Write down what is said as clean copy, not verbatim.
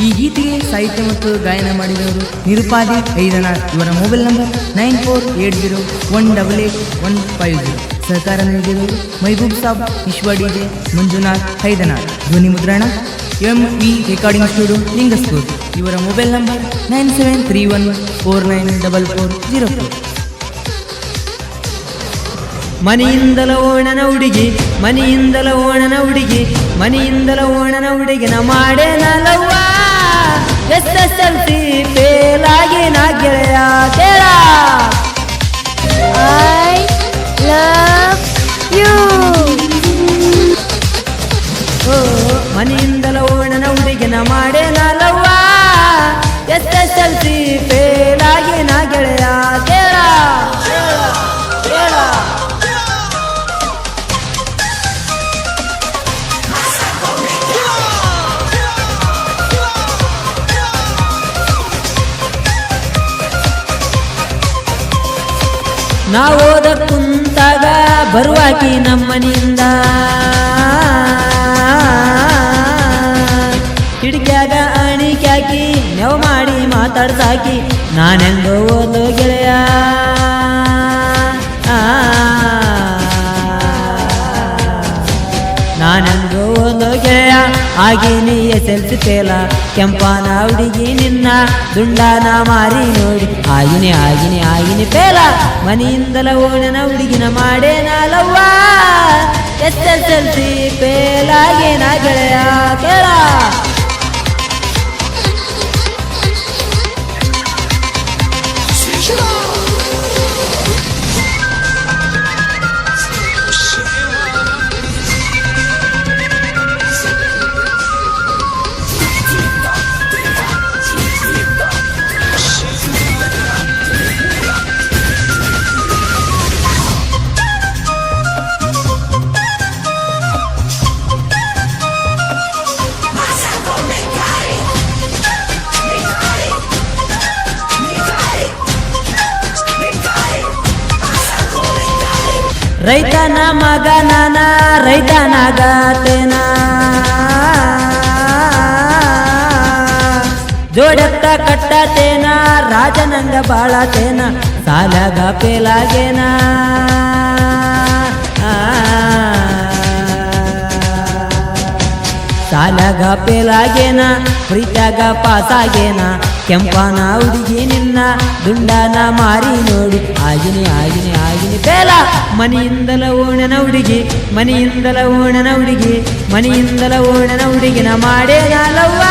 ಈ ಗೀತೆಗೆ ಸಾಹಿತ್ಯ ಮತ್ತು ಗಾಯನ ಮಾಡಿದವರು ನಿರುಪಾದಿ ಹೈದನಾಥ್. ಇವರ ಮೊಬೈಲ್ ನಂಬರ್ 9480188150. ಸಹಕಾರ ನೀಡಿದವರು ಮೈಬೂಬ್ ಸಾಬ್, ವಿಶ್ವ ಡಿಜೆ, ಮಂಜುನಾಥ್ ಹೈದನಾಥ್. ಧ್ವನಿ ಮುದ್ರಣ MV ರೆಕಾರ್ಡಿಂಗ್ ಸ್ಟುಡಿಯೋ ಲಿಂಗಸ್ಕೂರ್. ಇವರ ಮೊಬೈಲ್ ನಂಬರ್ 9731494404. ಮನೆಯಿಂದಲ ಓಣನ ಹುಡುಗಿ, ಮನೆಯಿಂದಲ ಓಣನ ಹುಡುಗಿ, ಮನೆಯಿಂದಲ ಓಣನ ಹುಡುಗಿನ ಮಾಡೇನ ಲವ್ವ. SSLC ಫೇಲಾಗಿ ನಾ ಗೆಳೆಯ ಕೇಳ. I love you. ಓ ಮನೆಯಿಂದಲ ಓಣನ ಹುಡುಗಿನ ಮಾಡೇನ ಲವ್ವ. SSLC ಫೇಲಾಗಿ ನಾ ಗೆಳೆಯ ಕೇಳ. ನಾ ಓದ ಕುಂತಾಗ ಬರುವಾಕಿ ನಮ್ಮನಿಂದ, ಕಿಡಿಕ್ಯಾಗ ಅಣಿಕ್ಯಾಕಿ ನೆವ ಮಾಡಿ ಮಾತಾಡ್ಸಾಕಿ ನಾನೆಂದು ಓದೋ ಗೆಳೆಯ. ನಾನೆಂದು ಓದೋ ಗೆಳೆಯ ಆಗೀನಿ SSLC ಫೇಲ. ಕೆಂಪನ ಹುಡುಗಿ ನಿನ್ನ ದುಂಡಾನ ಮಾರಿ ನೋಡಿ ಆಗಿನಿ ಆಗಿನಿ ಆಗಿನಿ ಫೇಲ. ಮನೆಯಿಂದಲ ಓಣನ ಹುಡುಗಿನ ಮಾಡೇನ ಲವ್ವ. SSLC ಫೇಲಾಗೇನ ಗೆಳೆಯ ಕೇಳ. ರೈತನ ಮಗ ನಾನ ರೈತನಾಗತೇನ, ಜೋಡತ್ತ ಕಟ್ಟತೇನ ರಾಜನಂಗ ಬಾಳತೇನ ಸಾಲಾಗ ಪೇಲಾಗೇನ. ಸಾಲಾಗ ಪೇಲಾಗೇನ ಪ್ರೀತ್ಯಾಗ ಪಾಸಾಗೇನ. ಕೆಂಪನ ಹುಡುಗಿ ನಿನ್ನ ದುಂಡನ ಮಾರಿ ನೋಡಿ ಆಗಿನಿ ಆಗಿನಿ ಆಗಿನಿ ಪೇಲ. ಮನೆಯಿಂದಲ ಓಣನ ಹುಡುಗಿ, ಮನೆಯಿಂದಲ ಓಣನ ಹುಡುಗಿ, ಮನೆಯಿಂದಲ ಓಣನ ಹುಡುಗಿನ ಮಾಡೇನ ಲವ್ವ.